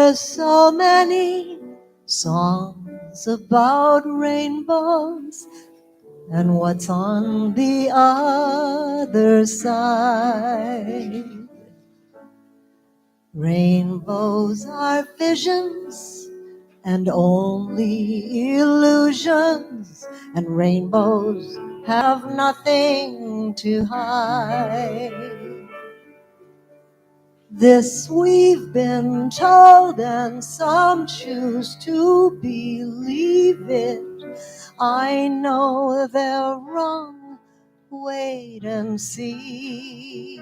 There's so many songs about rainbows and what's on the other side. Rainbows are visions and only illusions, and rainbows have nothing to hide. This we've been told, and some choose to believe it. I know they're wrong, wait and see.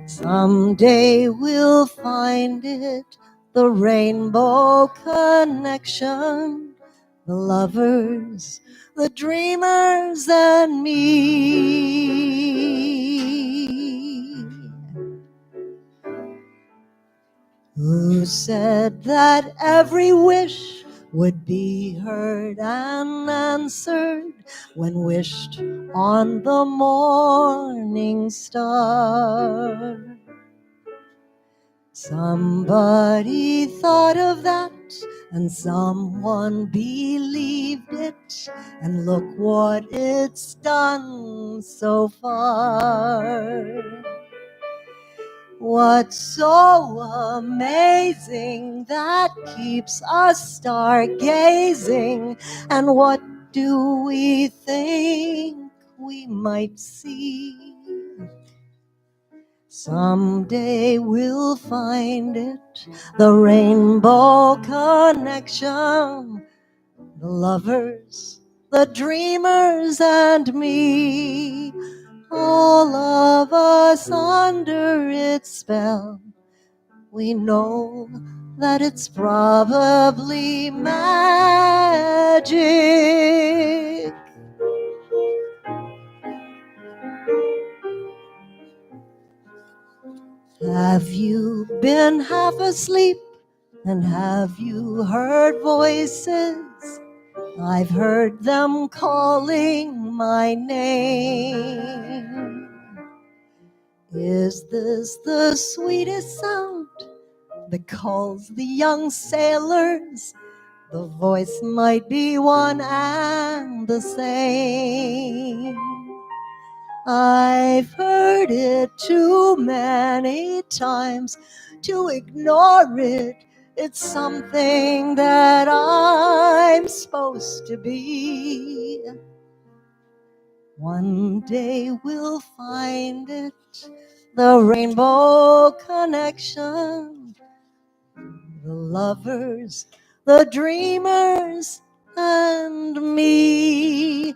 Someday we'll find it, the rainbow connection, the lovers, the dreamers, and me. Who said that every wish would be heard and answered when wished on the morning star? Somebody thought of that, and someone believed it, and look what it's done so far. What's so amazing that keeps us stargazing, and what do we think we might see? Someday we'll find it, the rainbow connection, the lovers, the dreamers, and me. All of us under its spell. We know that it's probably magic. Have you been half asleep, and have you heard voices? I've heard them calling my name. Is this the sweetest sound that calls the young sailors? The voice might be one and the same. I've heard it too many times to ignore it. It's something that I'm supposed to be. One day we'll find it, the rainbow connection, the lovers, the dreamers, and me.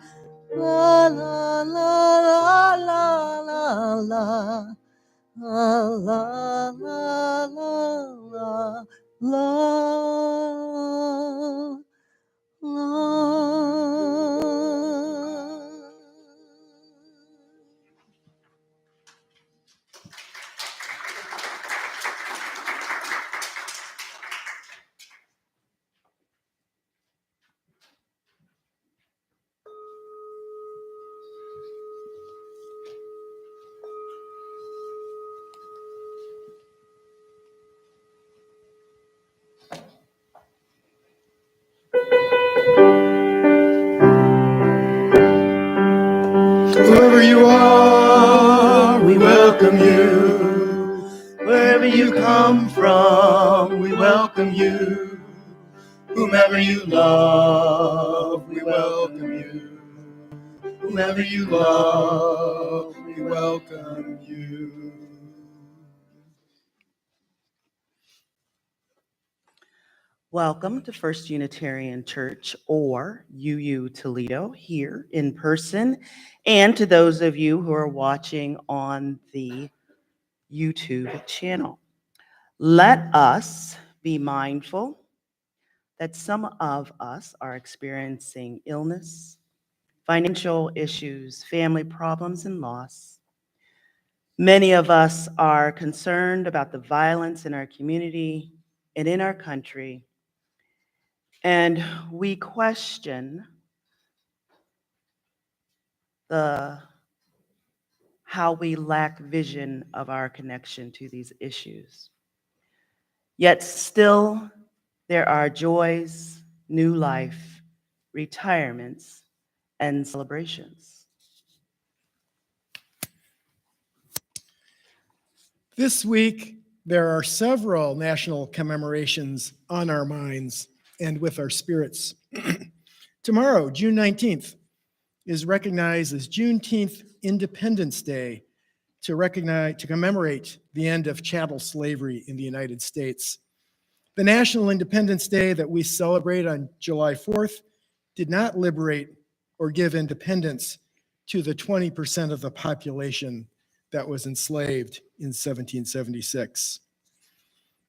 La la la la la la la la la la la la la. Whoever you are, we welcome you. Wherever you come from, we welcome you. Whomever you love, we welcome you. Whomever you love, we welcome you. Welcome to First Unitarian Church, or UU Toledo, here in person, and to those of you who are watching on the YouTube channel. Let us be mindful that some of us are experiencing illness, financial issues, family problems, and loss. Many of us are concerned about the violence in our community and in our country. And we question how we lack vision of our connection to these issues. Yet still there are joys, new life, retirements, and celebrations. This week, there are several national commemorations on our minds and with our spirits. Tomorrow, June 19th, is recognized as Juneteenth Independence Day to commemorate the end of chattel slavery in the United States. The National Independence Day that we celebrate on July 4th did not liberate or give independence to the 20% of the population that was enslaved in 1776.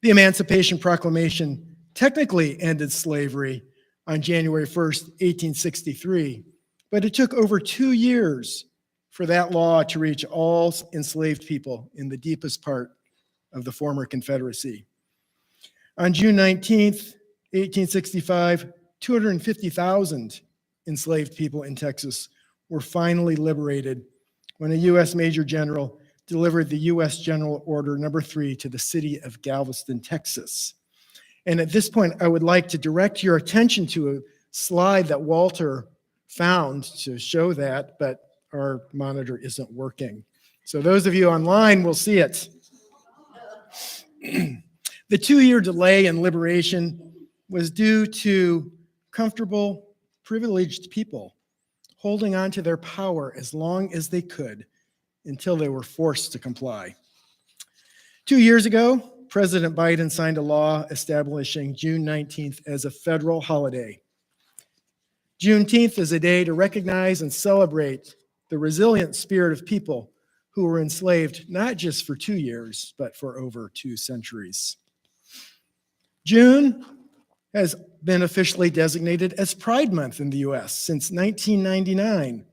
The Emancipation Proclamation technically ended slavery on January 1st, 1863, but it took over 2 years for that law to reach all enslaved people in the deepest part of the former Confederacy. On June 19th, 1865, 250,000 enslaved people in Texas were finally liberated when a U.S. Major General delivered the U.S. General Order Number 3 to the city of Galveston, Texas. And at this point, I would like to direct your attention to a slide that Walter found to show that, but our monitor isn't working. So those of you online will see it. The 2-year delay in liberation was due to comfortable, privileged people holding on to their power as long as they could until they were forced to comply. 2 years ago, President Biden signed a law establishing June 19th as a federal holiday. Juneteenth is a day to recognize and celebrate the resilient spirit of people who were enslaved not just for 2 years, but for over 2 centuries. June has been officially designated as Pride Month in the US since 1999.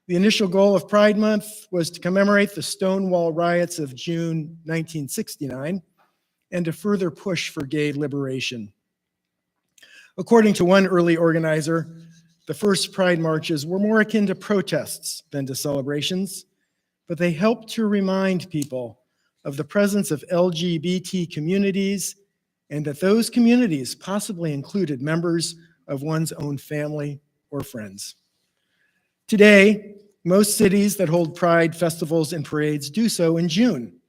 The initial goal of Pride Month was to commemorate the Stonewall riots of June 1969 and to further push for gay liberation. According to one early organizer, the first Pride marches were more akin to protests than to celebrations, but they helped to remind people of the presence of LGBT communities and that those communities possibly included members of one's own family or friends. Today, most cities that hold Pride festivals and parades do so in June.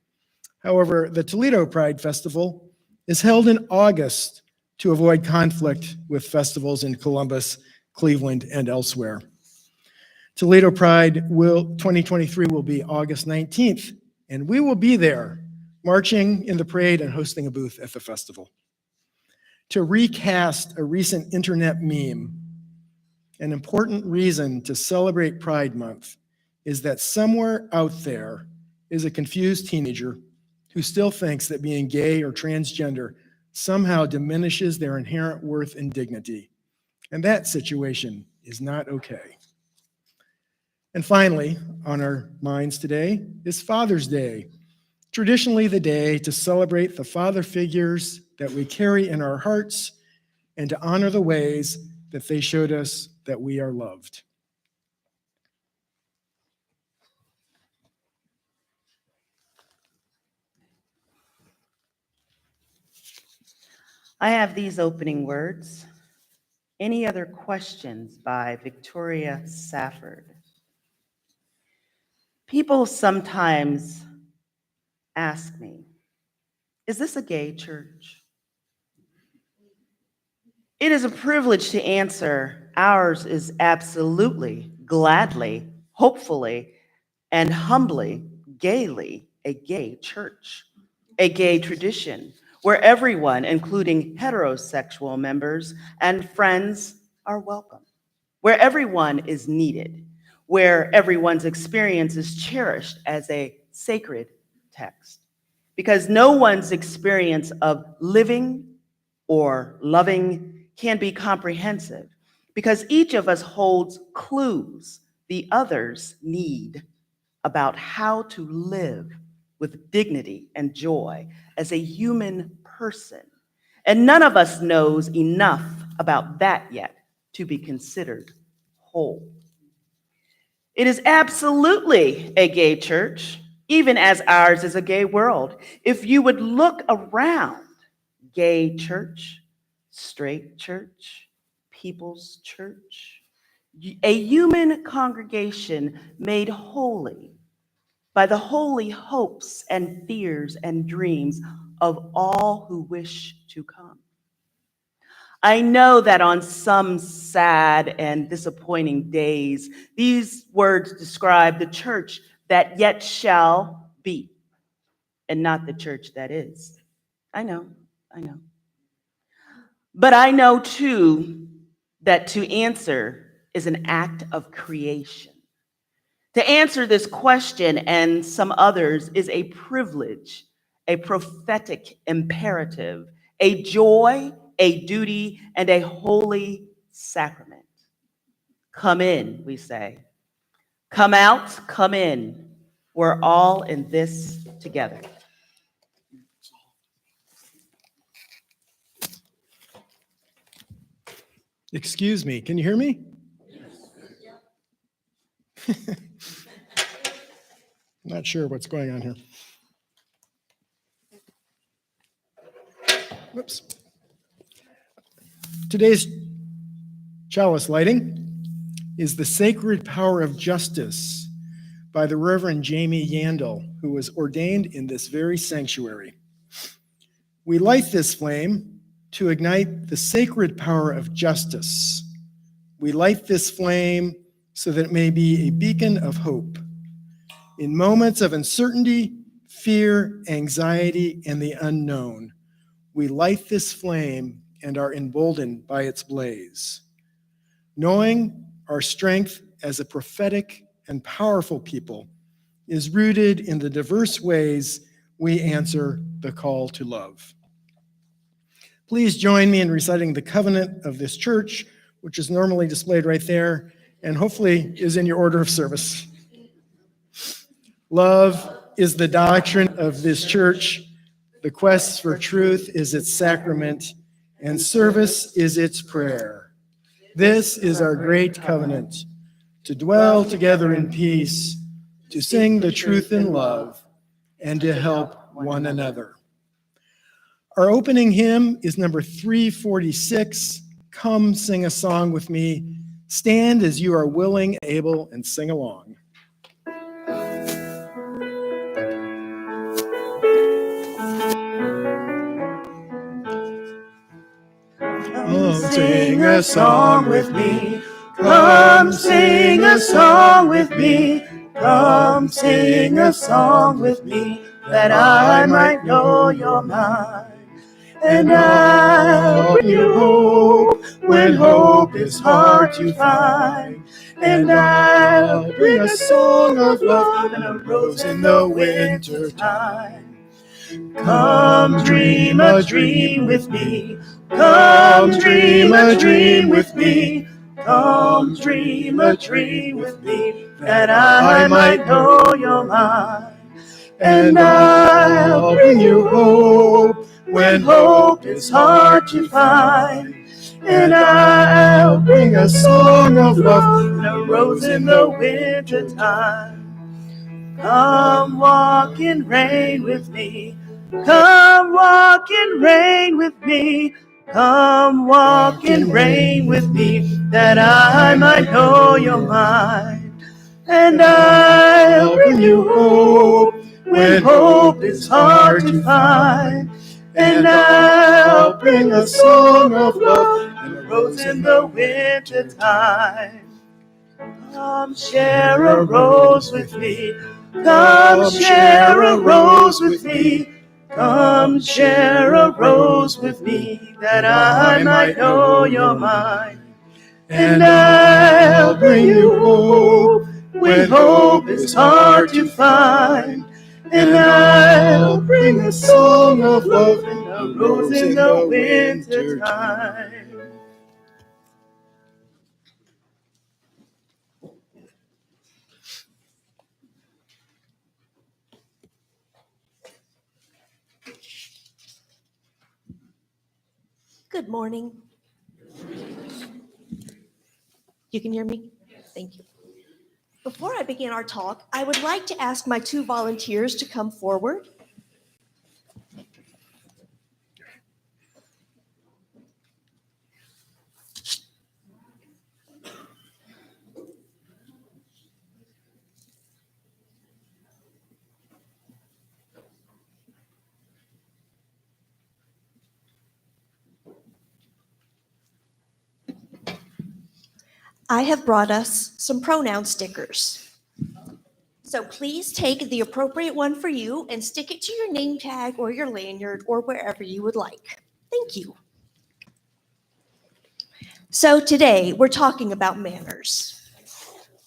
However, the Toledo Pride Festival is held in August to avoid conflict with festivals in Columbus, Cleveland, and elsewhere. Toledo Pride 2023 will be August 19th, and we will be there marching in the parade and hosting a booth at the festival. To recast a recent internet meme, an important reason to celebrate Pride Month is that somewhere out there is a confused teenager who still thinks that being gay or transgender somehow diminishes their inherent worth and dignity. And that situation is not okay. And finally, on our minds today is Father's Day, traditionally the day to celebrate the father figures that we carry in our hearts and to honor the ways that they showed us that we are loved. I have these opening words. Any other questions by Victoria Safford? People sometimes ask me, is this a gay church? It is a privilege to answer. Ours is absolutely, gladly, hopefully, and humbly, gaily a gay church, a gay tradition where everyone, including heterosexual members and friends, are welcome, where everyone is needed, where everyone's experience is cherished as a sacred text, because no one's experience of living or loving can be comprehensive, because each of us holds clues the others need about how to live with dignity and joy as a human person. And none of us knows enough about that yet to be considered whole. It is absolutely a gay church, even as ours is a gay world. If you would look around, gay church, straight church, people's church, a human congregation made holy by the holy hopes and fears and dreams of all who wish to come. I know that on some sad and disappointing days, these words describe the church that yet shall be, and not the church that is. I know. But I know too that to answer is an act of creation. To answer this question and some others is a privilege, a prophetic imperative, a joy, a duty, and a holy sacrament. Come in, we say. Come out, come in. We're all in this together. Excuse me, can you hear me? Not sure what's going on here. Whoops. Today's chalice lighting is The Sacred Power of Justice by the Reverend Jamie Yandel, who was ordained in this very sanctuary. We light this flame to ignite the sacred power of justice. We light this flame so that it may be a beacon of hope. In moments of uncertainty, fear, anxiety, and the unknown, we light this flame and are emboldened by its blaze. Knowing our strength as a prophetic and powerful people is rooted in the diverse ways we answer the call to love. Please join me in reciting the covenant of this church, which is normally displayed right there and hopefully is in your order of service. Love is the doctrine of this church. The quest for truth is its sacrament, and service is its prayer. This is our great covenant, to dwell together in peace, to sing the truth in love, and to help one another. Our opening hymn is number 346, Come Sing a Song with Me. Stand as you are willing, able, and sing along. Come sing a song with me. Come sing a song with me. Come sing a song with me, that I might know you're mine. And I'll bring you hope when hope is hard to find. And I'll bring a song of love and a rose in the winter time. Come dream a dream with me. Come dream a dream with me. Come dream a dream with me, that I might know you're mine. And I'll bring you hope when hope is hard to find. And I'll bring a song of love and a rose in the winter time. Come walk in rain with me. Come walk in rain with me. Come walk in rain with me, that I might know you're mine. And I'll bring you hope when hope is hard to find. And I'll bring a song of love and a rose in the winter time. Come share a rose with me. Come share a rose with me. Come share a rose with me, that I might know you're mine. And I'll bring you hope when hope is hard to find. And I'll bring a song of love and a rose in the winter time. Good morning. You can hear me? Thank you. Before I begin our talk, I would like to ask my two volunteers to come forward. I have brought us some pronoun stickers. So please take the appropriate one for you and stick it to your name tag or your lanyard or wherever you would like. Thank you. So today we're talking about manners.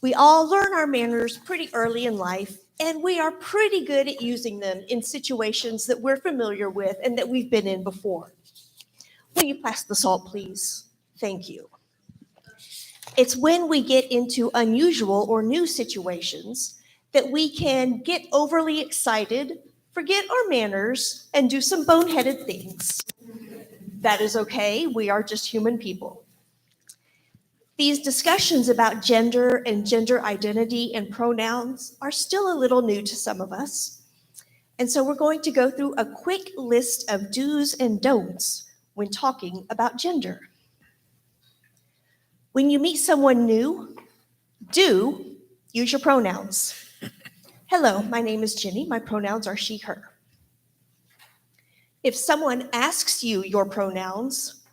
We all learn our manners pretty early in life, and we are pretty good at using them in situations that we're familiar with and that we've been in before. Will you pass the salt, please? Thank you. It's when we get into unusual or new situations that we can get overly excited, forget our manners, and do some boneheaded things. That is okay. We are just human people. These discussions about gender and gender identity and pronouns are still a little new to some of us. And so we're going to go through a quick list of do's and don'ts when talking about gender. When you meet someone new, do use your pronouns. Hello, my name is Jenny. My pronouns are she, her. If someone asks you your pronouns,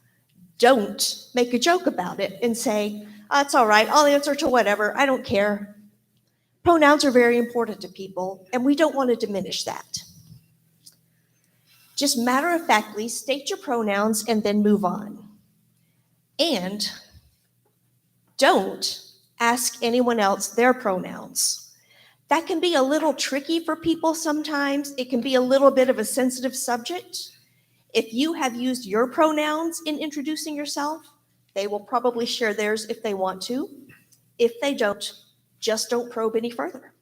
don't make a joke about it and say, it's all right, I'll answer to whatever, I don't care. Pronouns are very important to people, and we don't want to diminish that. Just matter-of-factly state your pronouns and then move on. And don't ask anyone else their pronouns. That can be a little tricky for people sometimes. It can be a little bit of a sensitive subject. If you have used your pronouns in introducing yourself, they will probably share theirs if they want to. If they don't, just don't probe any further.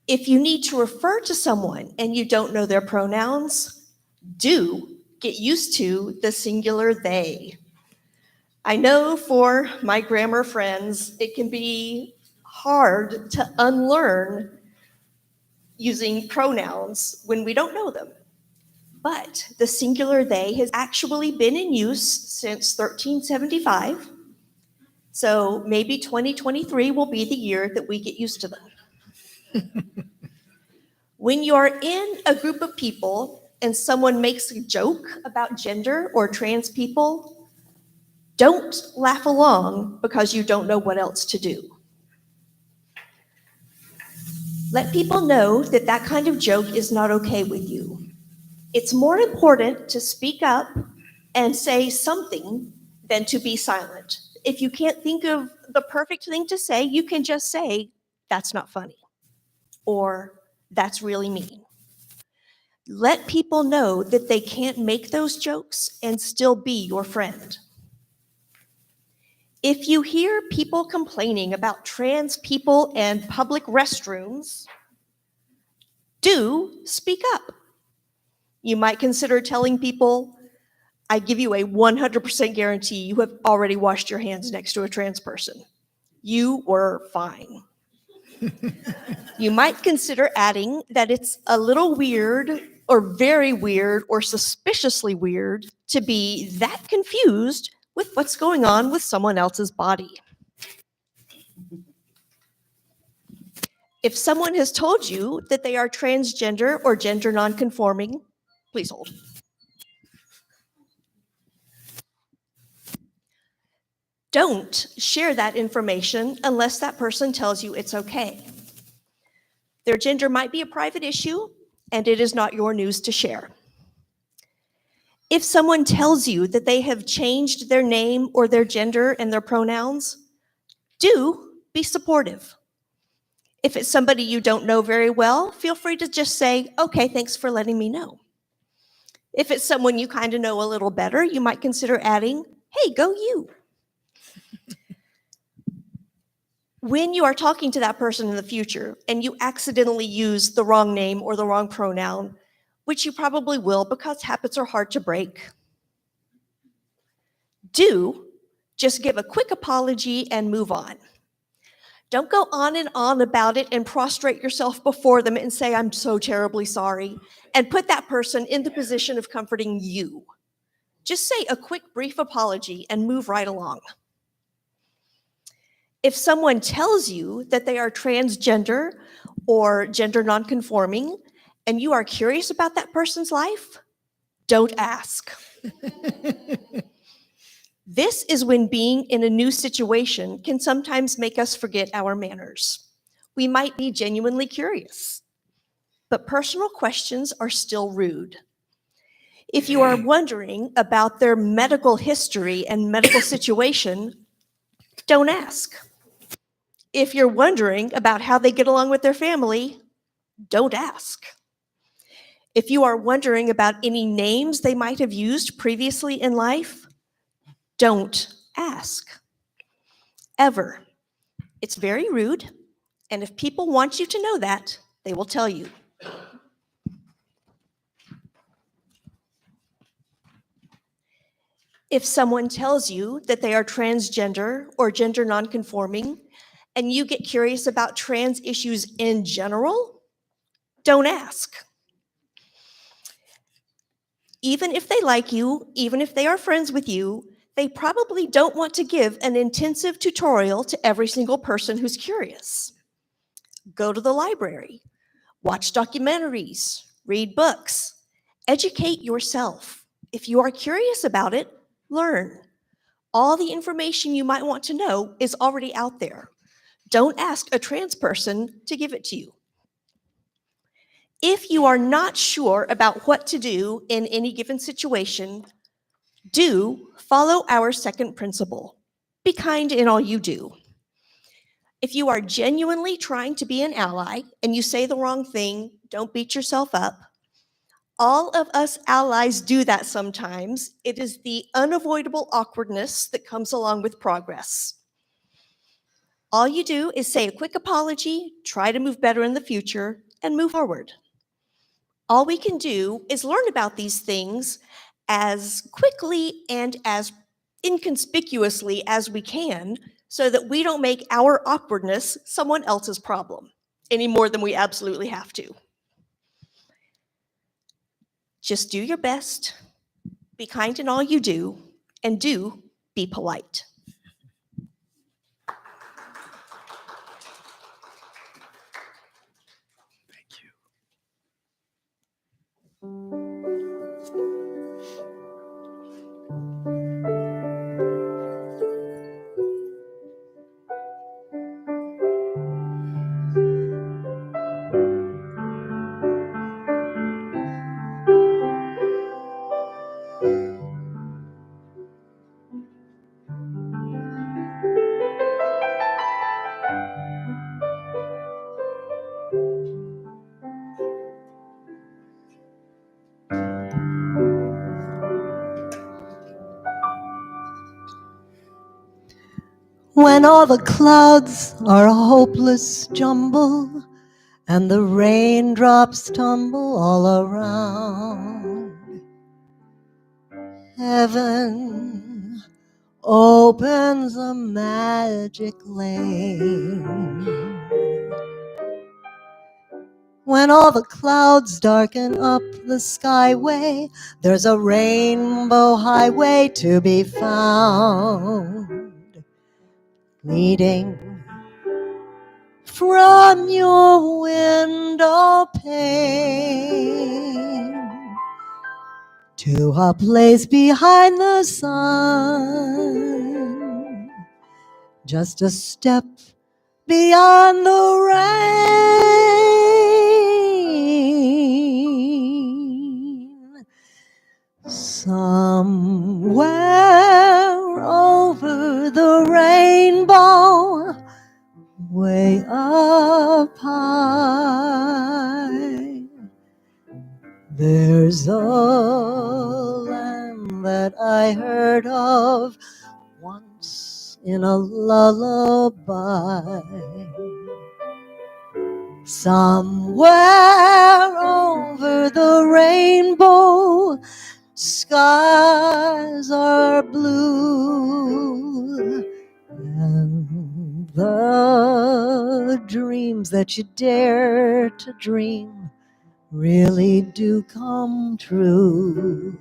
If you need to refer to someone and you don't know their pronouns, do get used to the singular they. I know for my grammar friends, it can be hard to unlearn using pronouns when we don't know them. But the singular they has actually been in use since 1375. So maybe 2023 will be the year that we get used to them. When you're in a group of people and someone makes a joke about gender or trans people, don't laugh along because you don't know what else to do. Let people know that that kind of joke is not okay with you. It's more important to speak up and say something than to be silent. If you can't think of the perfect thing to say, you can just say, that's not funny, or that's really mean. Let people know that they can't make those jokes and still be your friend. If you hear people complaining about trans people and public restrooms, do speak up. You might consider telling people, I give you a 100% guarantee you have already washed your hands next to a trans person. You were fine. You might consider adding that it's a little weird or very weird or suspiciously weird to be that confused with what's going on with someone else's body. If someone has told you that they are transgender or gender nonconforming, please hold. Don't share that information unless that person tells you it's okay. Their gender might be a private issue, and it is not your news to share. If someone tells you that they have changed their name or their gender and their pronouns, do be supportive. If it's somebody you don't know very well, feel free to just say, okay, thanks for letting me know. If it's someone you kind of know a little better, you might consider adding, hey, go you. When you are talking to that person in the future and you accidentally use the wrong name or the wrong pronoun, which you probably will because habits are hard to break, do just give a quick apology and move on. Don't go on and on about it and prostrate yourself before them and say, I'm so terribly sorry, and put that person in the position of comforting you. Just say a quick, brief apology and move right along. If someone tells you that they are transgender or gender nonconforming, and you are curious about that person's life, don't ask. This is when being in a new situation can sometimes make us forget our manners. We might be genuinely curious, but personal questions are still rude. If you are wondering about their medical history and medical situation, don't ask. If you're wondering about how they get along with their family, don't ask. If you are wondering about any names they might have used previously in life, don't ask. Ever. It's very rude, and if people want you to know that, they will tell you. If someone tells you that they are transgender or gender nonconforming, and you get curious about trans issues in general, don't ask. Even if they like you, even if they are friends with you, they probably don't want to give an intensive tutorial to every single person who's curious. Go to the library, watch documentaries, read books, educate yourself. If you are curious about it, learn. All the information you might want to know is already out there. Don't ask a trans person to give it to you. If you are not sure about what to do in any given situation, do follow our second principle. Be kind in all you do. If you are genuinely trying to be an ally and you say the wrong thing, don't beat yourself up. All of us allies do that sometimes. It is the unavoidable awkwardness that comes along with progress. All you do is say a quick apology, try to move better in the future, and move forward. All we can do is learn about these things as quickly and as inconspicuously as we can so that we don't make our awkwardness someone else's problem any more than we absolutely have to. Just do your best, be kind in all you do, and do be polite. Thank you. When all the clouds are a hopeless jumble and the raindrops tumble all around, heaven opens a magic lane. When all the clouds darken up the skyway, there's a rainbow highway to be found, leading from your window pane to a place behind the sun, just a step beyond the rain. Somewhere over the rainbow, way up high, there's a land that I heard of once in a lullaby. Somewhere over the rainbow, skies are blue, and the dreams that you dare to dream really do come true.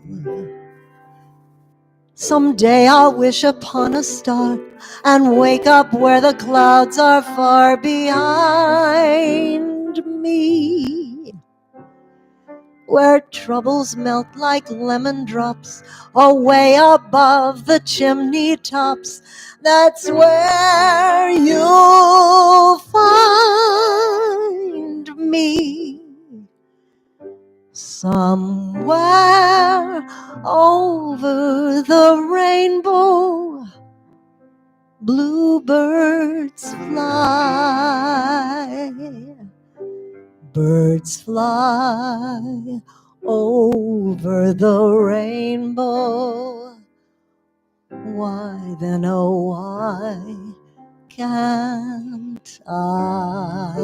Someday I'll wish upon a star and wake up where the clouds are far behind me. where troubles melt like lemon drops away above the chimney tops. That's where you'll find me, somewhere over the rainbow. Bluebirds fly, birds fly over the rainbow. Why then, oh, why can't I?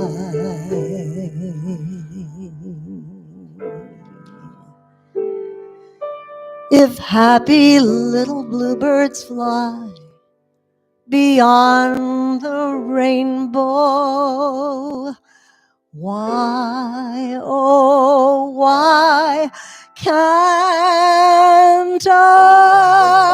If happy little bluebirds fly beyond the rainbow, why, oh, why can't I?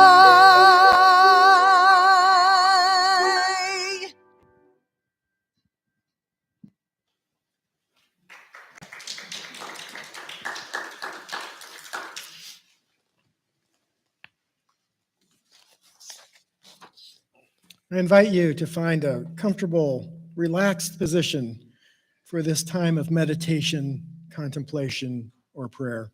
I invite you to find a comfortable, relaxed position for this time of meditation, contemplation, or prayer.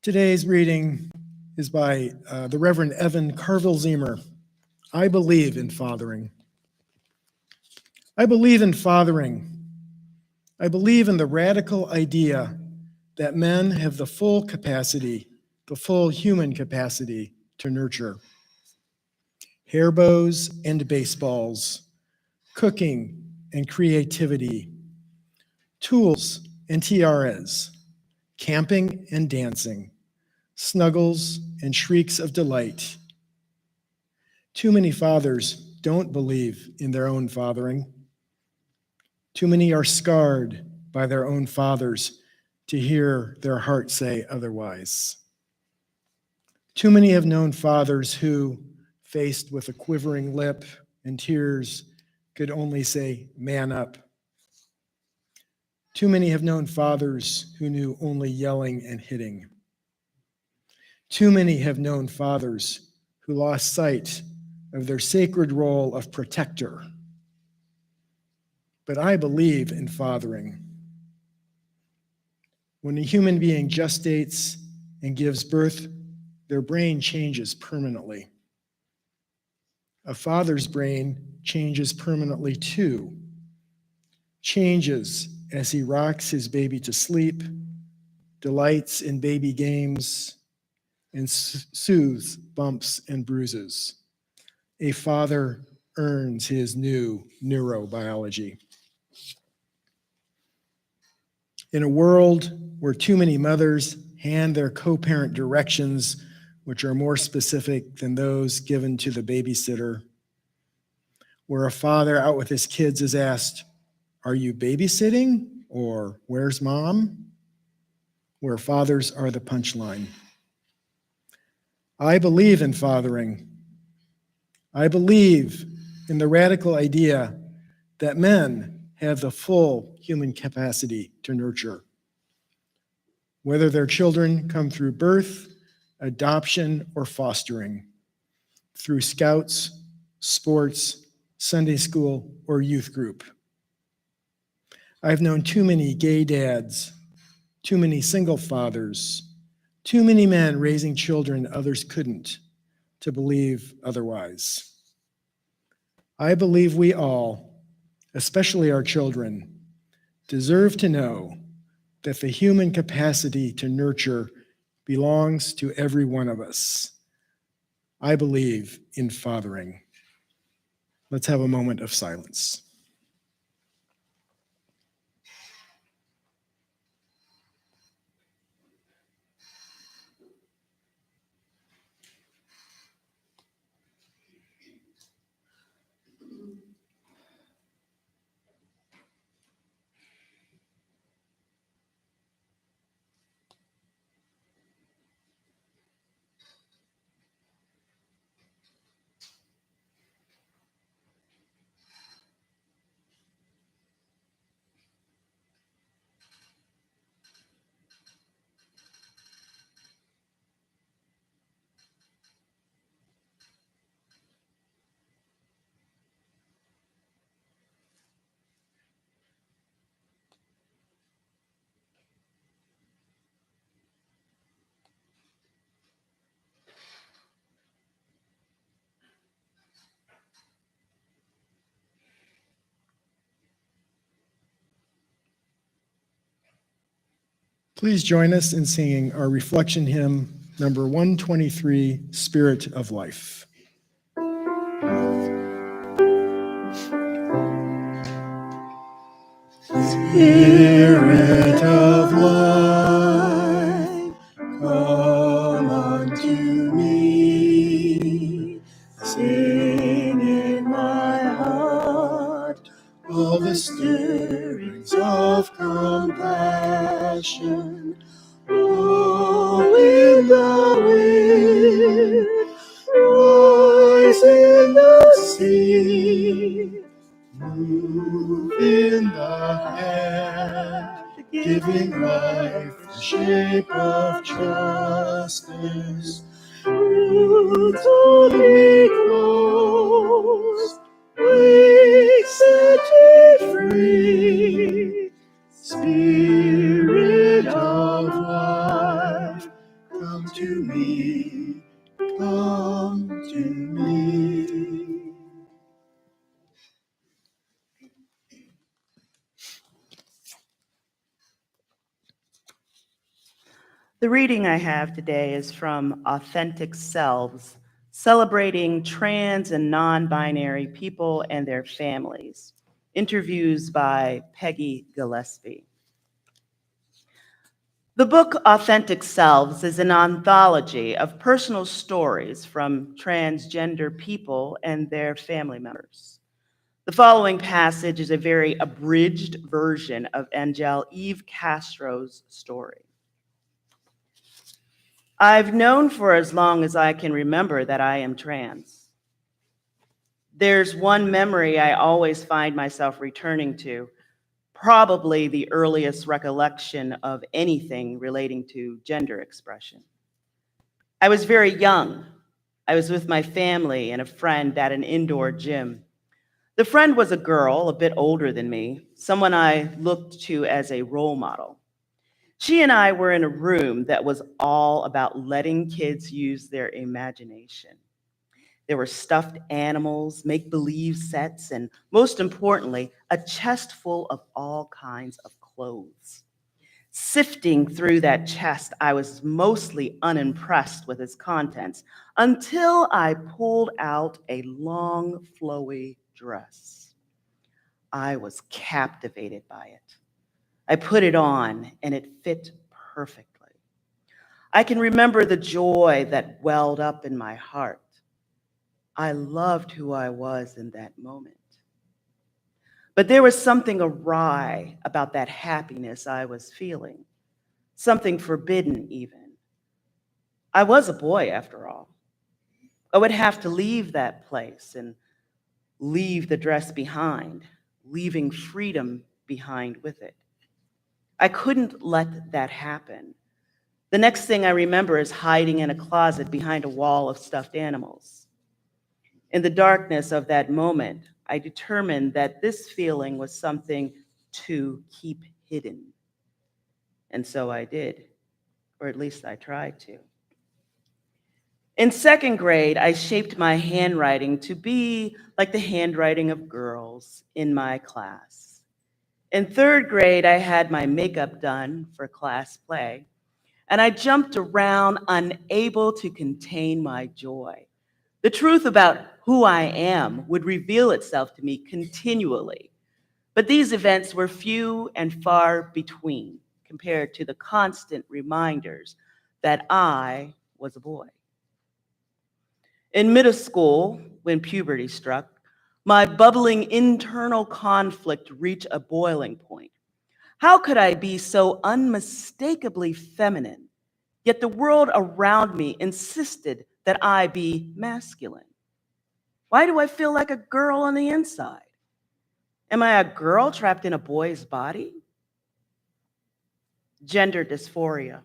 Today's reading is by the Reverend Evan Carville-Zemer. I believe in fathering. I believe in fathering. I believe in the radical idea that men have the full capacity, the full human capacity to nurture. Hair bows and baseballs, cooking and creativity, tools and tiaras, camping and dancing, snuggles and shrieks of delight. Too many fathers don't believe in their own fathering. Too many are scarred by their own fathers to hear their heart say otherwise. Too many have known fathers who, faced with a quivering lip and tears, could only say, "Man up." Too many have known fathers who knew only yelling and hitting. Too many have known fathers who lost sight of their sacred role of protector. But I believe in fathering. When a human being gestates and gives birth, their brain changes permanently. A father's brain changes permanently too, changes as he rocks his baby to sleep, delights in baby games, and soothes bumps and bruises. A father earns his new neurobiology. In a world where too many mothers hand their co-parent directions, which are more specific than those given to the babysitter, where a father out with his kids is asked, "Are you babysitting?" or "Where's mom?" where fathers are the punchline. I believe in fathering. I believe in the radical idea that men have the full human capacity to nurture. Whether their children come through birth, adoption, or fostering, through scouts, sports, Sunday school, or youth group. I've known too many gay dads, too many single fathers, too many men raising children others couldn't, to believe otherwise. I believe we all, especially our children, deserve to know that the human capacity to nurture belongs to every one of us. I believe in fathering. Let's have a moment of silence. Please join us in singing our reflection hymn, number 123, Spirit of Life. Spirit of life, come unto me. Sing in my heart all the stirrings of compassion. Blow in the wind, rise in the sea. Move in the hand, giving life the shape of justice. Roots only grows, wings set free. Spirit of life, come to me, come to me. The reading I have today is from Authentic Selves, celebrating trans and non-binary people and their families. Interviews by Peggy Gillespie. The book Authentic Selves is an anthology of personal stories from transgender people and their family members. The following passage is a very abridged version of Angel Eve Castro's story. I've known for as long as I can remember that I am trans. There's one memory I always find myself returning to, probably the earliest recollection of anything relating to gender expression. I was very young. I was with my family and a friend at an indoor gym. The friend was a girl, a bit older than me, someone I looked to as a role model. She and I were in a room that was all about letting kids use their imagination. There were stuffed animals, make-believe sets, and most importantly, a chest full of all kinds of clothes. Sifting through that chest, I was mostly unimpressed with its contents until I pulled out a long, flowy dress. I was captivated by it. I put it on, and it fit perfectly. I can remember the joy that welled up in my heart. I loved who I was in that moment. But there was something awry about that happiness I was feeling, something forbidden even. I was a boy, after all. I would have to leave that place and leave the dress behind, leaving freedom behind with it. I couldn't let that happen. The next thing I remember is hiding in a closet behind a wall of stuffed animals. In the darkness of that moment, I determined that this feeling was something to keep hidden. And so I did, or at least I tried to. In second grade, I shaped my handwriting to be like the handwriting of girls in my class. In third grade, I had my makeup done for class play, and I jumped around, unable to contain my joy. The truth about who I am would reveal itself to me continually, but these events were few and far between compared to the constant reminders that I was a boy. In middle school, when puberty struck, my bubbling internal conflict reached a boiling point. How could I be so unmistakably feminine, yet the world around me insisted that I be masculine? Why do I feel like a girl on the inside? Am I a girl trapped in a boy's body? Gender dysphoria.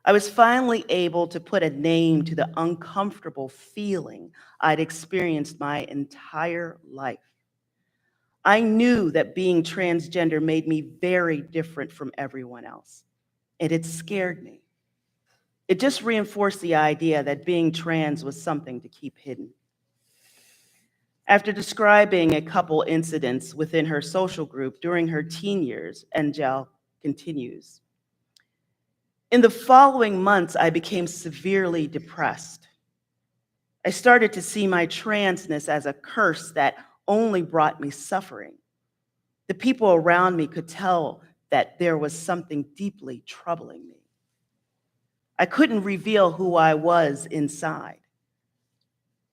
I was finally able to put a name to the uncomfortable feeling I'd experienced my entire life. I knew that being transgender made me very different from everyone else, and it scared me. It just reinforced the idea that being trans was something to keep hidden. After describing a couple incidents within her social group during her teen years, Angel continues. In the following months, I became severely depressed. I started to see my transness as a curse that only brought me suffering. The people around me could tell that there was something deeply troubling me. I couldn't reveal who I was inside.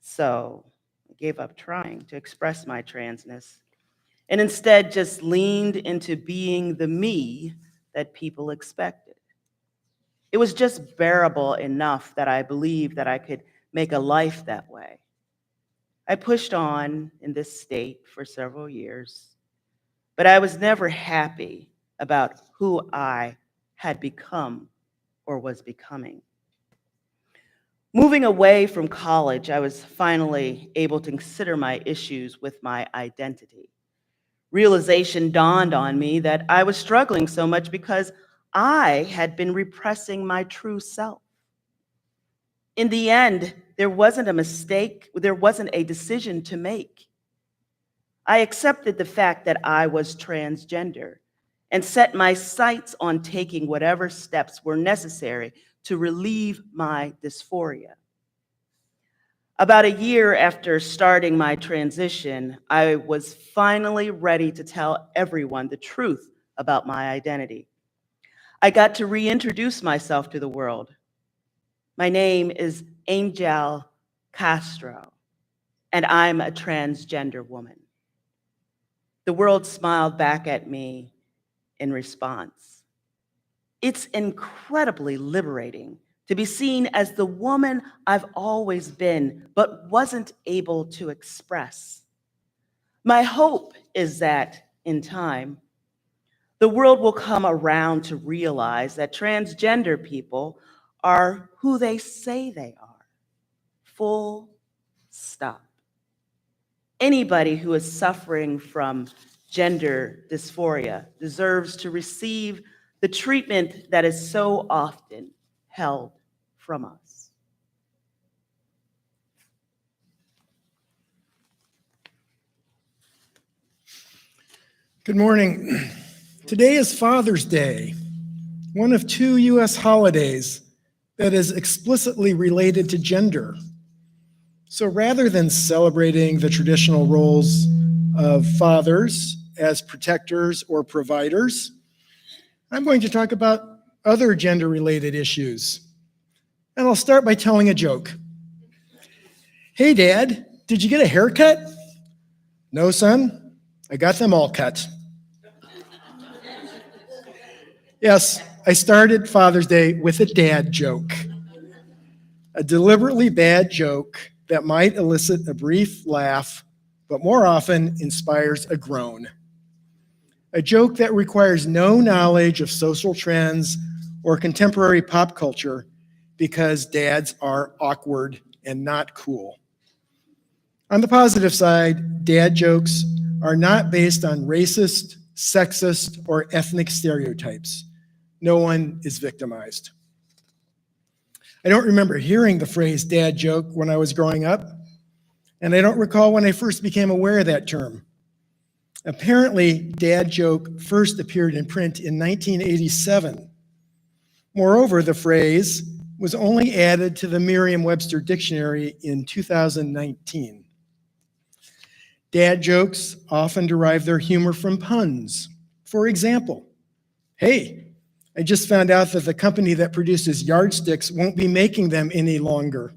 So I gave up trying to express my transness and instead just leaned into being the me that people expected. It was just bearable enough that I believed that I could make a life that way. I pushed on in this state for several years, but I was never happy about who I had become or was becoming. Moving away from college, I was finally able to consider my issues with my identity. Realization dawned on me that I was struggling so much because I had been repressing my true self. In the end, there wasn't a mistake, there wasn't a decision to make. I accepted the fact that I was transgender and set my sights on taking whatever steps were necessary to relieve my dysphoria. About a year after starting my transition, I was finally ready to tell everyone the truth about my identity. I got to reintroduce myself to the world. My name is Angel Castro, and I'm a transgender woman. The world smiled back at me in response. It's incredibly liberating to be seen as the woman I've always been, but wasn't able to express. My hope is that in time, the world will come around to realize that transgender people are who they say they are. Full stop. Anybody who is suffering from gender dysphoria deserves to receive the treatment that is so often held from us. Good morning. Today is Father's Day, one of 2 U.S. holidays that is explicitly related to gender. So rather than celebrating the traditional roles of fathers as protectors or providers, I'm going to talk about other gender-related issues. And I'll start by telling a joke. Hey, Dad, did you get a haircut? No, son, I got them all cut. Yes, I started Father's Day with a dad joke. A deliberately bad joke that might elicit a brief laugh, but more often inspires a groan. A joke that requires no knowledge of social trends or contemporary pop culture because dads are awkward and not cool. On the positive side, dad jokes are not based on racist, sexist, or ethnic stereotypes. No one is victimized. I don't remember hearing the phrase dad joke when I was growing up, and I don't recall when I first became aware of that term. Apparently, dad joke first appeared in print in 1987. Moreover, the phrase was only added to the Merriam-Webster dictionary in 2019. Dad jokes often derive their humor from puns. For example, hey, I just found out that the company that produces yardsticks won't be making them any longer.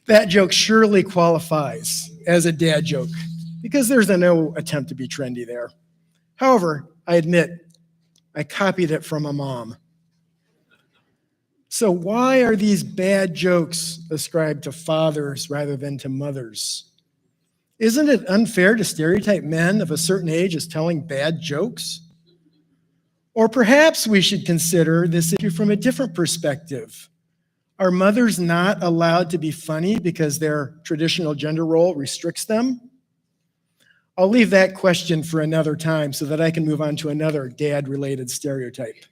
That joke surely qualifies as a dad joke because there's no attempt to be trendy there. However, I admit, I copied it from a mom. So why are these bad jokes ascribed to fathers rather than to mothers? Isn't it unfair to stereotype men of a certain age as telling bad jokes? Or perhaps we should consider this issue from a different perspective. Are mothers not allowed to be funny because their traditional gender role restricts them? I'll leave that question for another time so that I can move on to another dad-related stereotype.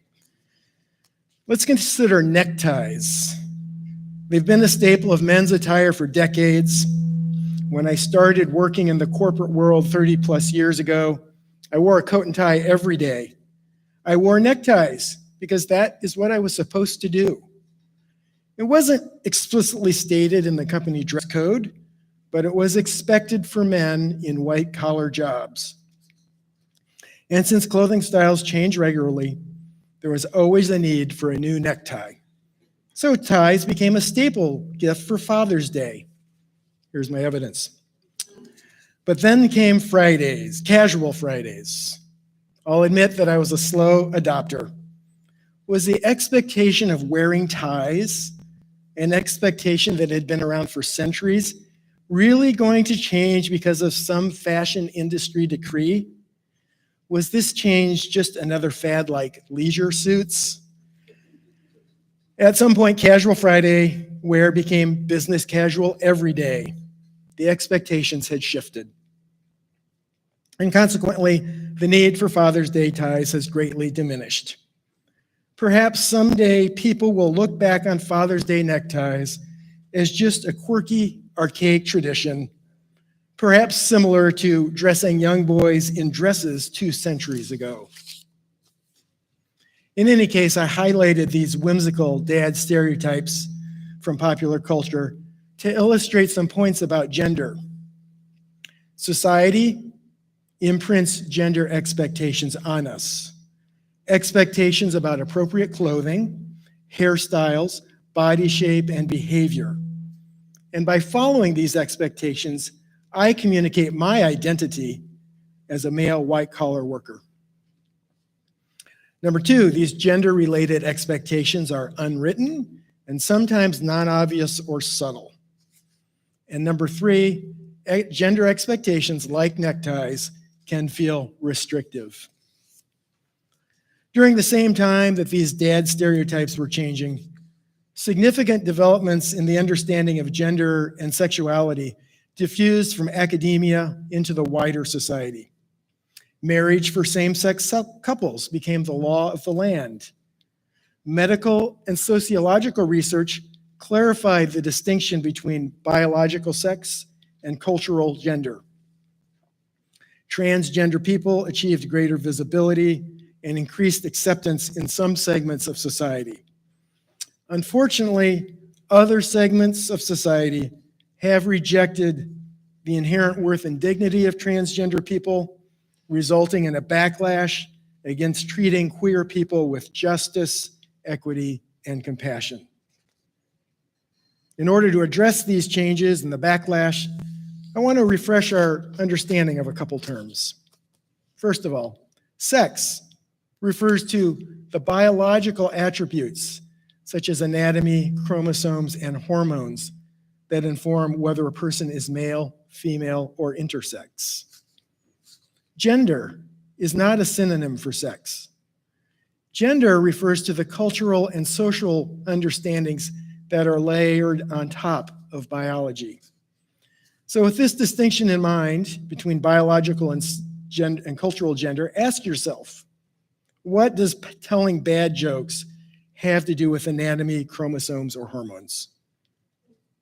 Let's consider neckties. They've been a staple of men's attire for decades. When I started working in the corporate world 30 plus years ago, I wore a coat and tie every day. I wore neckties because that is what I was supposed to do. It wasn't explicitly stated in the company dress code, but it was expected for men in white-collar jobs. And since clothing styles change regularly, there was always a need for a new necktie. So ties became a staple gift for Father's Day. Here's my evidence. But then came Fridays, casual Fridays. I'll admit that I was a slow adopter. Was the expectation of wearing ties, an expectation that had been around for centuries, really going to change because of some fashion industry decree? Was this change just another fad like leisure suits? At some point, casual Friday wear became business casual every day. The expectations had shifted. And consequently, the need for Father's Day ties has greatly diminished. Perhaps someday people will look back on Father's Day neckties as just a quirky, archaic tradition, perhaps similar to dressing young boys in dresses 2 centuries ago. In any case, I highlighted these whimsical dad stereotypes from popular culture to illustrate some points about gender. Society imprints gender expectations on us. Expectations about appropriate clothing, hairstyles, body shape, and behavior. And by following these expectations, I communicate my identity as a male white-collar worker. Number 2, these gender-related expectations are unwritten and sometimes non-obvious or subtle. And number 3, gender expectations like neckties can feel restrictive. During the same time that these dad stereotypes were changing, significant developments in the understanding of gender and sexuality diffused from academia into the wider society. Marriage for same-sex couples became the law of the land. Medical and sociological research clarified the distinction between biological sex and cultural gender. Transgender people achieved greater visibility and increased acceptance in some segments of society. Unfortunately, other segments of society have rejected the inherent worth and dignity of transgender people, resulting in a backlash against treating queer people with justice, equity, and compassion. In order to address these changes and the backlash, I want to refresh our understanding of a couple terms. First of all, sex refers to the biological attributes such as anatomy, chromosomes, and hormones that inform whether a person is male, female, or intersex. Gender is not a synonym for sex. Gender refers to the cultural and social understandings that are layered on top of biology. So with this distinction in mind between biological and cultural gender, ask yourself, what does telling bad jokes have to do with anatomy, chromosomes, or hormones?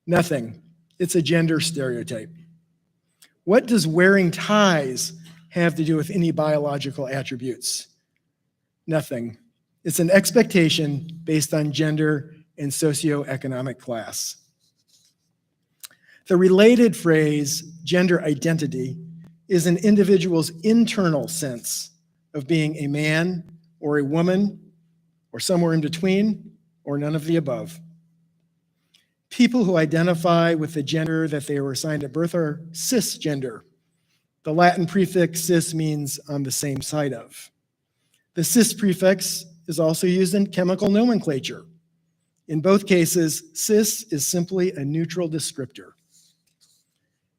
Nothing. It's a gender stereotype. What does wearing ties have to do with any biological attributes? Nothing. It's an expectation based on gender and socioeconomic class. The related phrase, gender identity, is an individual's internal sense of being a man or a woman or somewhere in between or none of the above. People who identify with the gender that they were assigned at birth are cisgender. The Latin prefix cis means on the same side of. The cis prefix is also used in chemical nomenclature. In both cases, cis is simply a neutral descriptor.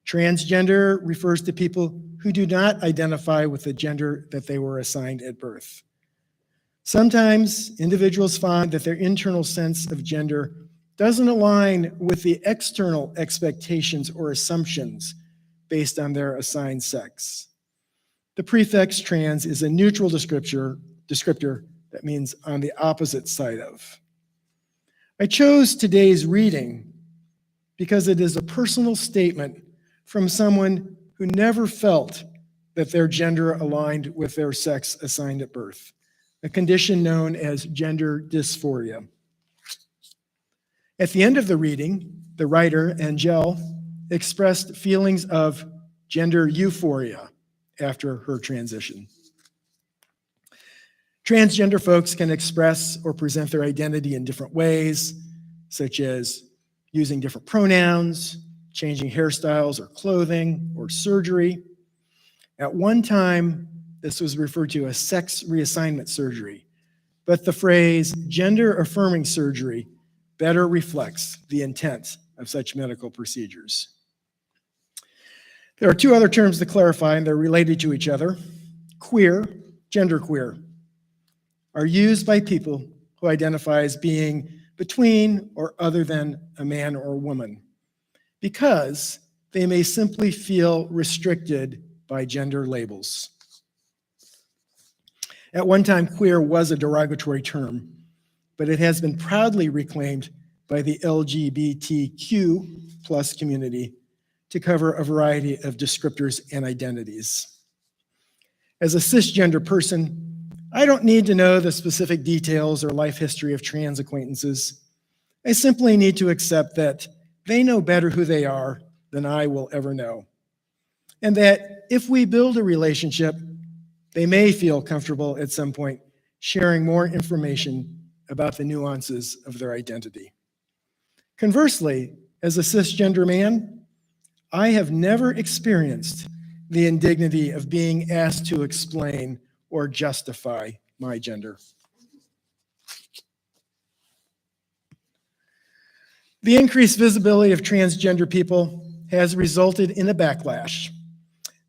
Transgender refers to people who do not identify with the gender that they were assigned at birth. Sometimes individuals find that their internal sense of gender doesn't align with the external expectations or assumptions based on their assigned sex. The prefix trans is a neutral descriptor that means on the opposite side of. I chose today's reading because it is a personal statement from someone who never felt that their gender aligned with their sex assigned at birth. a condition known as gender dysphoria. At the end of the reading, the writer, Angel, expressed feelings of gender euphoria after her transition. Transgender folks can express or present their identity in different ways, such as using different pronouns, changing hairstyles or clothing, or surgery. At one time, this was referred to as sex reassignment surgery, but the phrase gender-affirming surgery better reflects the intent of such medical procedures. There are two other terms to clarify, and they're related to each other. Queer, genderqueer, are used by people who identify as being between or other than a man or a woman, because they may simply feel restricted by gender labels. At one time, queer was a derogatory term, but it has been proudly reclaimed by the LGBTQ plus community to cover a variety of descriptors and identities. As a cisgender person, I don't need to know the specific details or life history of trans acquaintances. I simply need to accept that they know better who they are than I will ever know. And that if we build a relationship, they may feel comfortable at some point sharing more information about the nuances of their identity. Conversely, as a cisgender man, I have never experienced the indignity of being asked to explain or justify my gender. The increased visibility of transgender people has resulted in a backlash.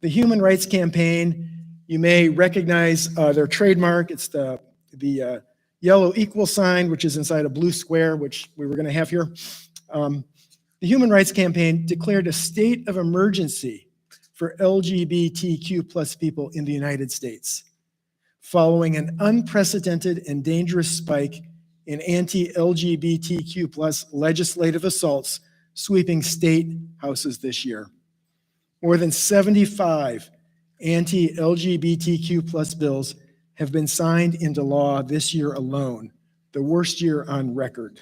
The Human Rights Campaign, you may recognize their trademark. It's the yellow equal sign, which is inside a blue square, which we were going to have here. The Human Rights Campaign declared a state of emergency for LGBTQ plus people in the United States, following an unprecedented and dangerous spike in anti-LGBTQ plus legislative assaults sweeping state houses this year. More than 75 anti-LGBTQ plus bills have been signed into law this year alone, the worst year on record.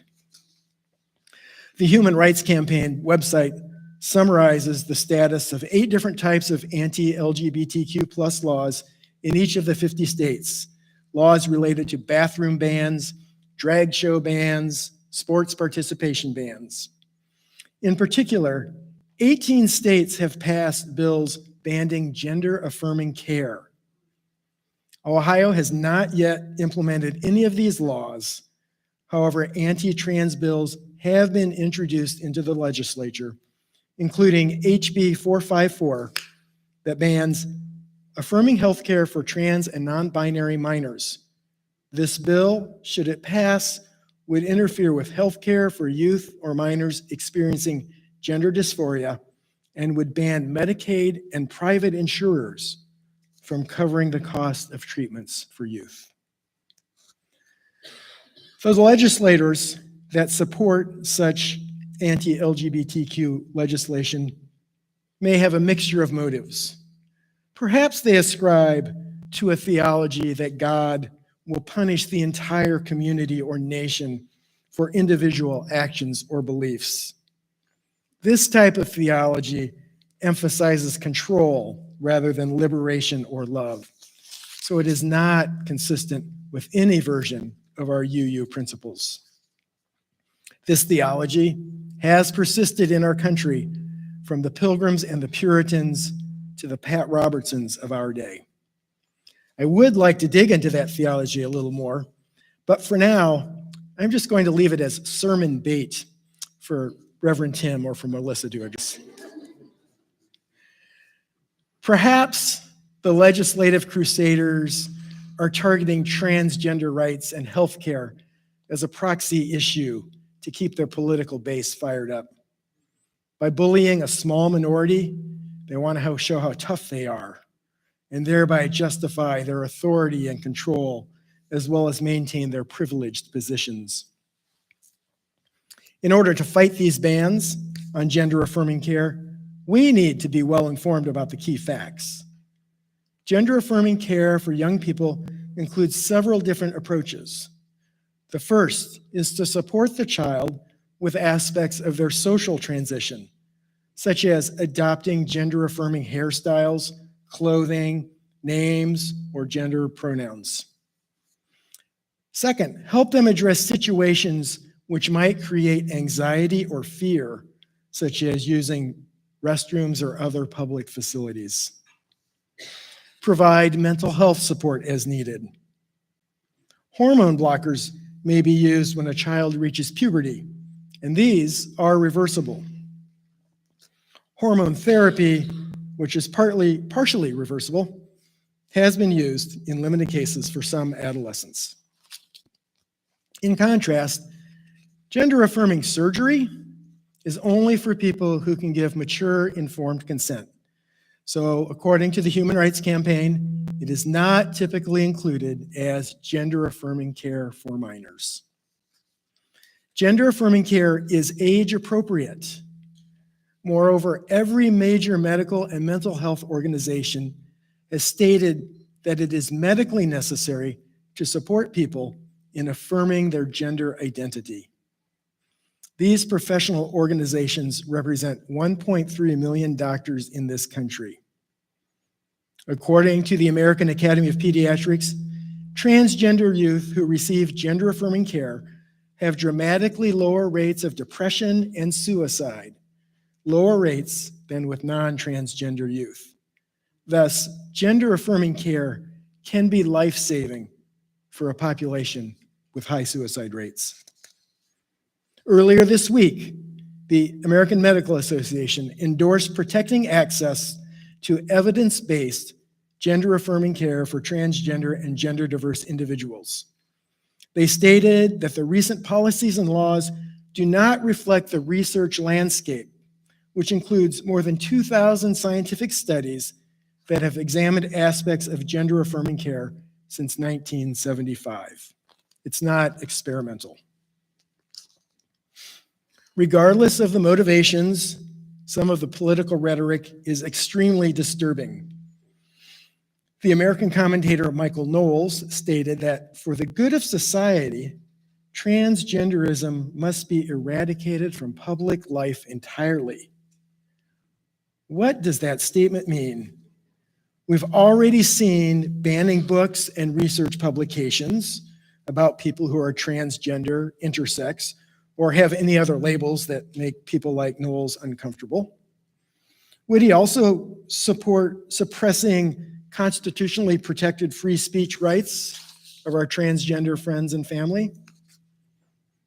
The Human Rights Campaign website summarizes the status of 8 different types of anti-LGBTQ plus laws in each of the 50 states. Laws related to bathroom bans, drag show bans, sports participation bans. In particular, 18 states have passed bills banning gender-affirming care. Ohio has not yet implemented any of these laws. However, anti-trans bills have been introduced into the legislature, including HB 454 that bans affirming health care for trans and non-binary minors. This bill, should it pass, would interfere with health care for youth or minors experiencing gender dysphoria and would ban Medicaid and private insurers from covering the cost of treatments for youth. Those legislators that support such anti-LGBTQ legislation may have a mixture of motives. Perhaps they ascribe to a theology that God will punish the entire community or nation for individual actions or beliefs. This type of theology emphasizes control rather than liberation or love. So it is not consistent with any version of our UU principles. This theology has persisted in our country from the Pilgrims and the Puritans to the Pat Robertsons of our day. I would like to dig into that theology a little more, but for now, I'm just going to leave it as sermon bait for Reverend Tim or for Melissa to address. Perhaps the legislative crusaders are targeting transgender rights and healthcare as a proxy issue to keep their political base fired up. By bullying a small minority, they want to show how tough they are and thereby justify their authority and control, as well as maintain their privileged positions. In order to fight these bans on gender-affirming care, we need to be well informed about the key facts. Gender-affirming care for young people includes several different approaches. The first is to support the child with aspects of their social transition, such as adopting gender-affirming hairstyles, clothing, names, or gender pronouns. Second, help them address situations which might create anxiety or fear, such as using restrooms or other public facilities. Provide mental health support as needed. Hormone blockers may be used when a child reaches puberty, and these are reversible. Hormone therapy, which is partially reversible, has been used in limited cases for some adolescents. In contrast, gender-affirming surgery is only for people who can give mature, informed consent. So according to the Human Rights Campaign, it is not typically included as gender-affirming care for minors. Gender-affirming care is age-appropriate. Moreover, every major medical and mental health organization has stated that it is medically necessary to support people in affirming their gender identity. These professional organizations represent 1.3 million doctors in this country. According to the American Academy of Pediatrics, transgender youth who receive gender-affirming care have dramatically lower rates of depression and suicide, lower rates than with non-transgender youth. Thus, gender-affirming care can be life-saving for a population with high suicide rates. Earlier this week, the American Medical Association endorsed protecting access to evidence-based gender-affirming care for transgender and gender-diverse individuals. They stated that the recent policies and laws do not reflect the research landscape, which includes more than 2,000 scientific studies that have examined aspects of gender-affirming care since 1975. It's not experimental. Regardless of the motivations, some of the political rhetoric is extremely disturbing. The American commentator Michael Knowles stated that for the good of society, transgenderism must be eradicated from public life entirely. What does that statement mean? We've already seen banning books and research publications about people who are transgender, intersex, or have any other labels that make people like Knowles uncomfortable. Would he also support suppressing constitutionally protected free speech rights of our transgender friends and family?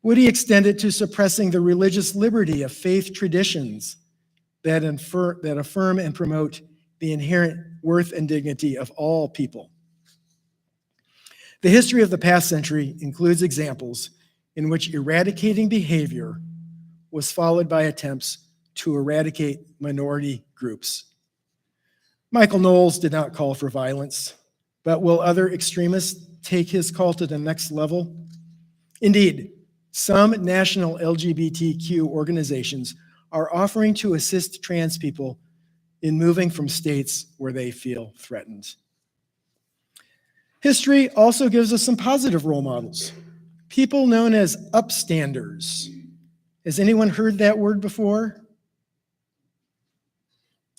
Would he extend it to suppressing the religious liberty of faith traditions that affirm and promote the inherent worth and dignity of all people? The history of the past century includes examples in which eradicating behavior was followed by attempts to eradicate minority groups. Michael Knowles did not call for violence, but will other extremists take his call to the next level? Indeed, some national LGBTQ organizations are offering to assist trans people in moving from states where they feel threatened. History also gives us some positive role models. People known as upstanders. Has anyone heard that word before?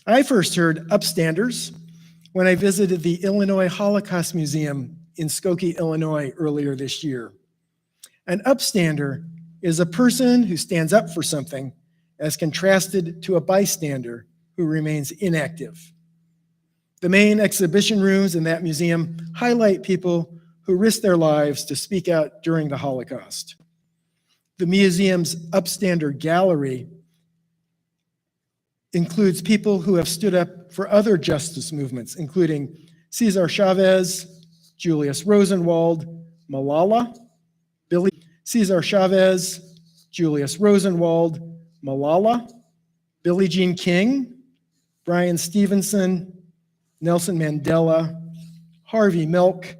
I first heard upstanders when I visited the Illinois Holocaust Museum in Skokie, Illinois earlier this year. An upstander is a person who stands up for something as contrasted to a bystander who remains inactive. The main exhibition rooms in that museum highlight people who risked their lives to speak out during the Holocaust. The museum's upstander gallery includes people who have stood up for other justice movements, including Cesar Chavez, Julius Rosenwald, Malala, Cesar Chavez, Julius Rosenwald, Malala, Billie Jean King, Brian Stevenson, Nelson Mandela, Harvey Milk,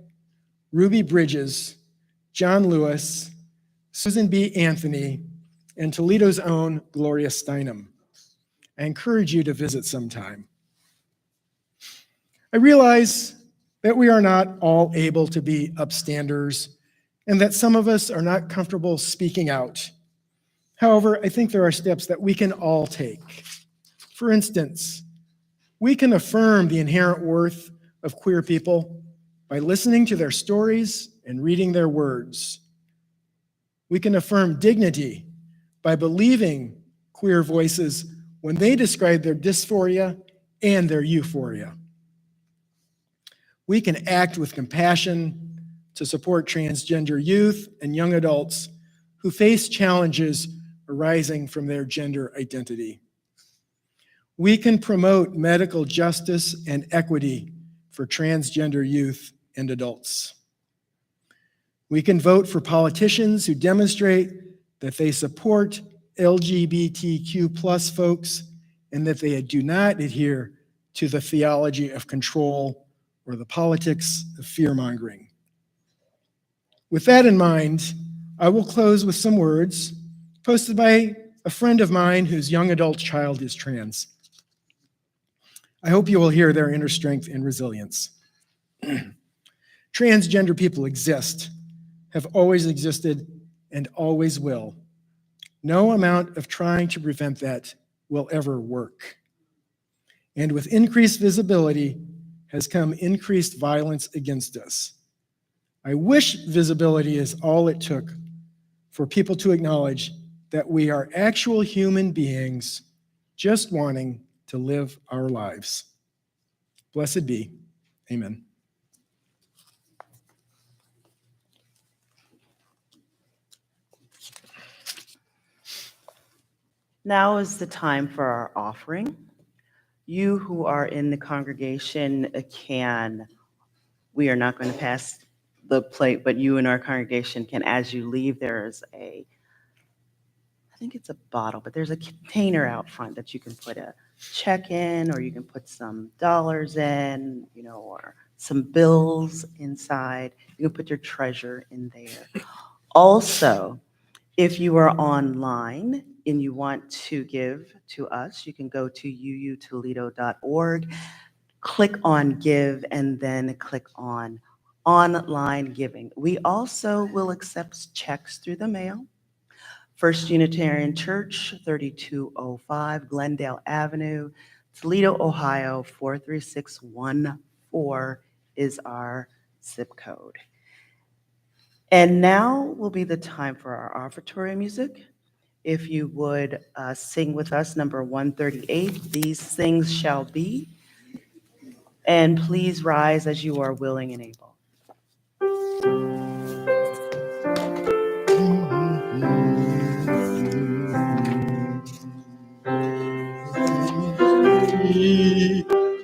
Ruby Bridges, John Lewis, Susan B. Anthony, and Toledo's own Gloria Steinem. I encourage you to visit sometime. I realize that we are not all able to be upstanders, and that some of us are not comfortable speaking out. However, I think there are steps that we can all take. For instance, we can affirm the inherent worth of queer people by listening to their stories and reading their words. We can affirm dignity by believing queer voices when they describe their dysphoria and their euphoria. We can act with compassion to support transgender youth and young adults who face challenges arising from their gender identity. We can promote medical justice and equity for transgender youth and adults. We can vote for politicians who demonstrate that they support LGBTQ+ folks and that they do not adhere to the theology of control or the politics of fear-mongering. With that in mind, I will close with some words posted by a friend of mine whose young adult child is trans. I hope you will hear their inner strength and resilience. Transgender people exist, have always existed, and always will. No amount of trying to prevent that will ever work. And with increased visibility has come increased violence against us. I wish visibility is all it took for people to acknowledge that we are actual human beings just wanting to live our lives. Blessed be. Amen. Now is the time for our offering. You who are in the congregation we are not going to pass the plate, but you in our congregation can, as you leave, there's I think it's a bottle, but there's a container out front that you can put a check in, or you can put some dollars in, or some bills inside. You can put your treasure in there. Also, if you are online and you want to give to us, you can go to uutoledo.org, click on Give, and then click on Online Giving. We also will accept checks through the mail. First Unitarian Church, 3205 Glendale Avenue, Toledo, Ohio, 43614 is our zip code. And now will be the time for our offertory music. If you would sing with us, number 138, These Things Shall Be. And please rise as you are willing and able.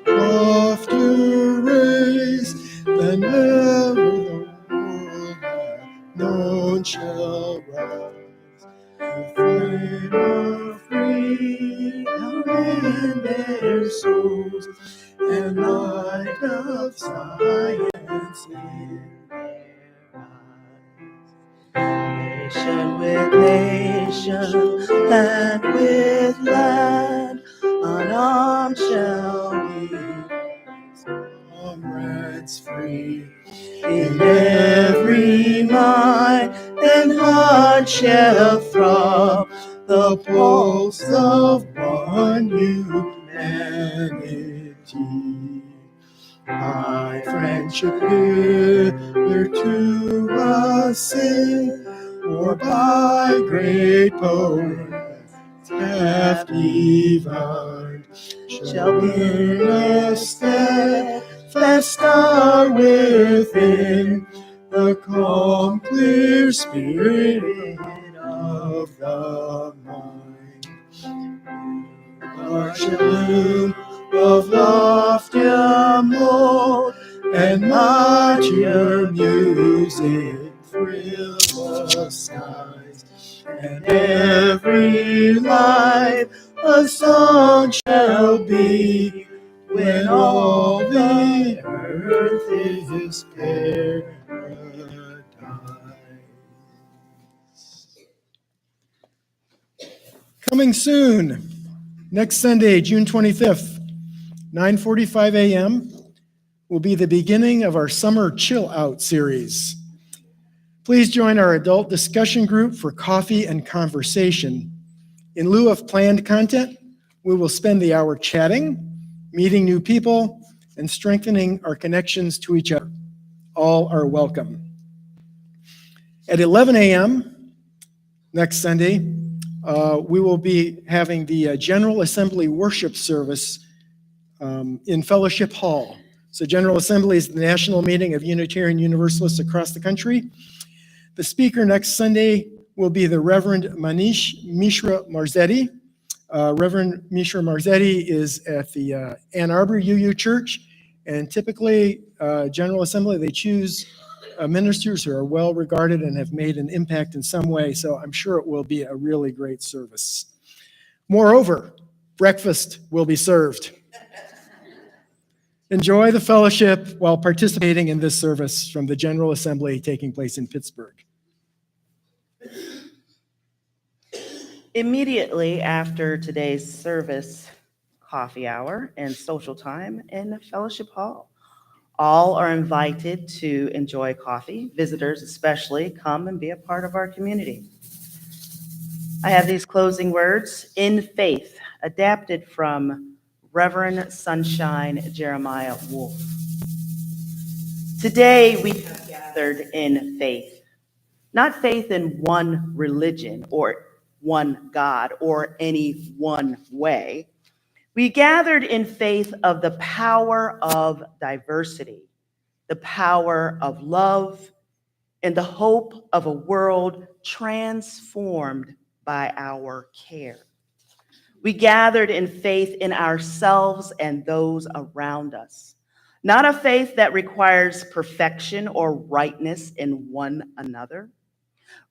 After race, then never the world hath known shall rise. The flame of freedom in their souls, and light of science in their eyes. Nation with nation, land with land, unarmed shall we, comrades free. in every mind and heart shall throb the pulse of one humanity. By friendship hitherto a sin, or by great poets half divine, shall burn a steadfast star within the calm, clear spirit of the mind. Arch loom of loftier mold and mightier music thrill the skies, and every life a song shall be when all the earth is paradise. Coming soon, next Sunday, June 25th, 9:45 a.m., will be the beginning of our summer chill out series. Please join our adult discussion group for coffee and conversation. In lieu of planned content, we will spend the hour chatting, meeting new people, and strengthening our connections to each other. All are welcome. At 11 a.m. next Sunday, we will be having the General Assembly worship service in Fellowship Hall. So General Assembly is the national meeting of Unitarian Universalists across the country. The speaker next Sunday will be the Reverend Manish Mishra Marzetti. Reverend Mishra Marzetti is at the Ann Arbor UU Church, and typically General Assembly, they choose ministers who are well regarded and have made an impact in some way, so I'm sure it will be a really great service. Moreover, breakfast will be served. Enjoy the fellowship while participating in this service from the General Assembly taking place in Pittsburgh. Immediately after today's service, coffee hour and social time in Fellowship Hall. All are invited to enjoy coffee. Visitors especially, come and be a part of our community. I have these closing words, in faith, adapted from Reverend Sunshine Jeremiah Wolf. Today we have gathered in faith, not faith in one religion or one God or any one way. We gathered in faith of the power of diversity, the power of love, and the hope of a world transformed by our care. We gathered in faith in ourselves and those around us, not a faith that requires perfection or rightness in one another,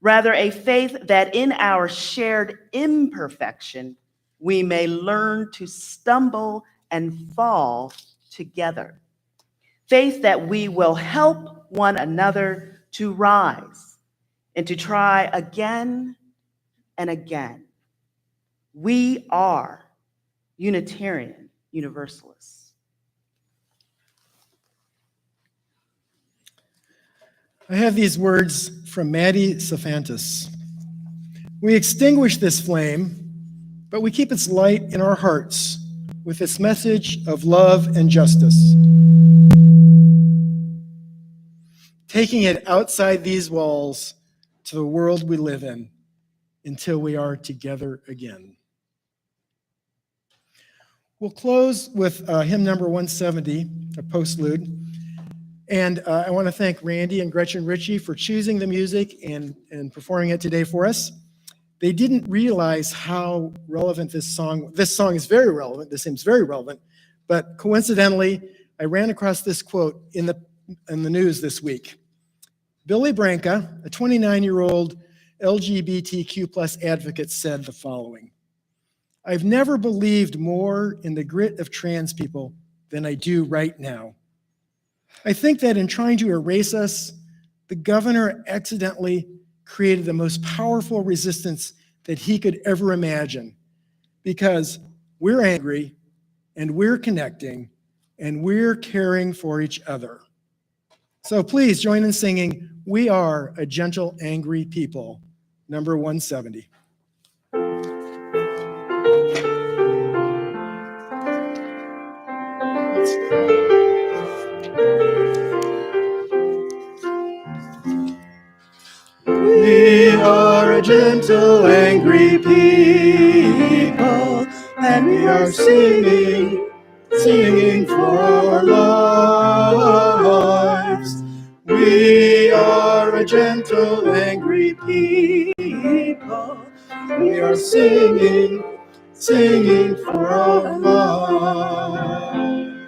rather a faith that in our shared imperfection, we may learn to stumble and fall together. Faith that we will help one another to rise and to try again and again. We are Unitarian Universalists. I have these words from Maddie Cephantis. We extinguish this flame, but we keep its light in our hearts with its message of love and justice. Taking it outside these walls to the world we live in until we are together again. We'll close with hymn number 170, a postlude. And I want to thank Randy and Gretchen Ritchie for choosing the music and performing it today for us. They didn't realize how relevant this song is very relevant, this hymn's very relevant, but coincidentally, I ran across this quote in the news this week. Billy Branca, a 29-year-old LGBTQ plus advocate, said the following: I've never believed more in the grit of trans people than I do right now. I think that in trying to erase us, the governor accidentally created the most powerful resistance that he could ever imagine, because we're angry and we're connecting and we're caring for each other. So please join in singing We Are a Gentle, Angry People, number 170. We are a gentle, angry people, and we are singing for our lives. We are a gentle, angry people. We are singing for our lives.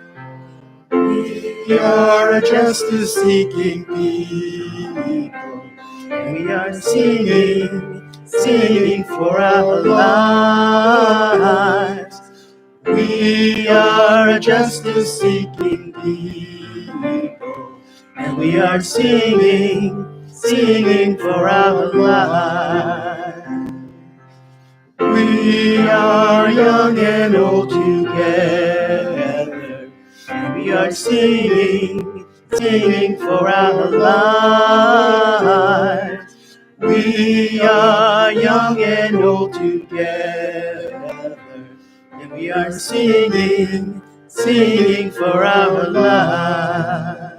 We are a justice-seeking people. And we are singing for our lives. We are a justice-seeking people, and we are singing for our lives. We are young and old together, and we are are singing, singing for our lives. We are young and old together, and we are singing, singing for our lives.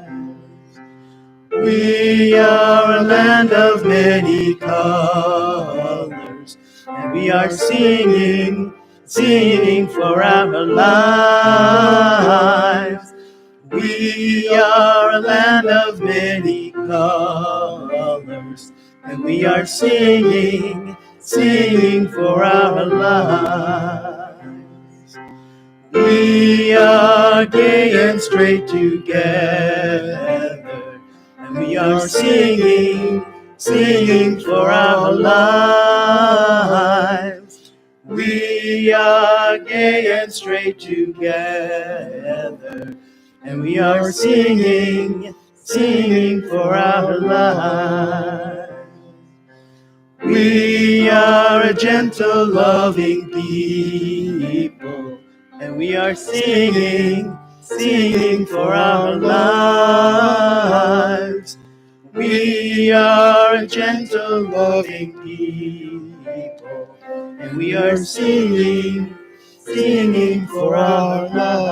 We are a land of many colors, and we are singing, singing for our lives. We are a land of many colors, and we are singing, singing for our lives. We are gay and straight together, and we are singing, singing for our lives. We are gay and straight together, and we are singing, singing for our lives. We are a gentle, loving people, and we are singing, singing for our lives. We are a gentle, loving people, and we are singing, singing for our lives.